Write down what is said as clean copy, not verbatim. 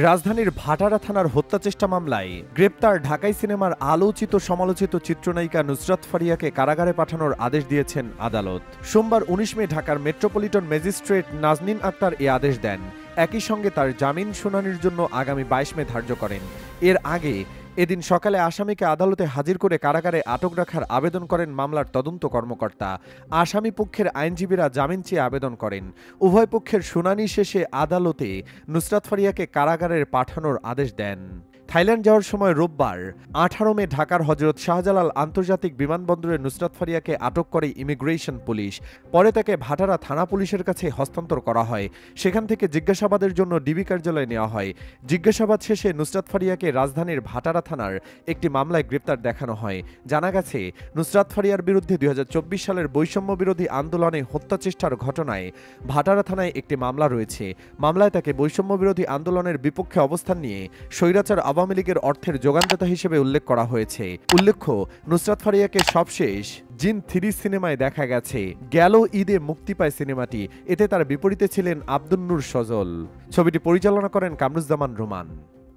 রাজধানীর ভাটারা থানার হত্যাচেষ্টা মামলায় গ্রেপ্তার ঢাকাই সিনেমার আলোচিত সমালোচিত চিত্রনায়িকা নুসরাত ফারিয়াকে কারাগারে পাঠানোর আদেশ দিয়েছেন আদালত। সোমবার ১৯ মে ঢাকার মেট্রোপলিটন ম্যাজিস্ট্রেট নাজনীন আক্তার এ আদেশ দেন। একই সঙ্গে তার জামিন শুনানির জন্য আগামী ২২ মে ধার্য করেন। এর আগে এদিন সকালে আসামিকে আদালতে হাজির করে কারাগারে আটক রাখার আবেদন করেন মামলার তদন্ত কর্মকর্তা। আসামি পক্ষের আইনজীবীরা জামিন চেয়ে আবেদন করেন। উভয় পক্ষের শুনানি শেষে আদালতে নুসরাত ফারিয়াকে কারাগারে পাঠানোর আদেশ দেন। থাইল্যান্ড যাওয়ার সময় রোববার ১৮ মে ঢাকার হজরত শাহজালাল আন্তর্জাতিক বিমানবন্দরে নুসরাত ফারিয়াকে আটক করে ইমিগ্রেশন পুলিশ। পরে তাকে ভাটারা থানা পুলিশের কাছে হস্তান্তর করা হয়। সেখান থেকে জিজ্ঞাসাবাদের জন্য ডিবি কার্যালয়ে নেওয়া হয়। জিজ্ঞাসাবাদ শেষে নুসরাত ফারিয়াকে রাজধানীর ভাটারা থানার একটি মামলায় গ্রেপ্তার দেখানো হয়। জানা গেছে, নুসরাত ফারিয়ার বিরুদ্ধে ২০২৪ সালের বৈষম্য বিরোধী আন্দোলনে হত্যাচেষ্টার ঘটনায় ভাটারা থানায় একটি মামলা রয়েছে। মামলায় তাকে বৈষম্য বিরোধী আন্দোলনের বিপক্ষে অবস্থান নিয়ে স্বৈরাচার আওয়ামী লীগের অর্থের যোগানদাতা হিসেবে উল্লেখ করা হয়েছে। উল্লেখ্য, নুসরাত ফারিয়াকে সবশেষ জিন ৩ সিনেমায় দেখা গেছে। গেল ঈদে মুক্তি পায় সিনেমাটি। এতে তার বিপরীতে ছিলেন আব্দুন নূর সজল। ছবিটি পরিচালনা করেন কামরুজ্জামান রোমান।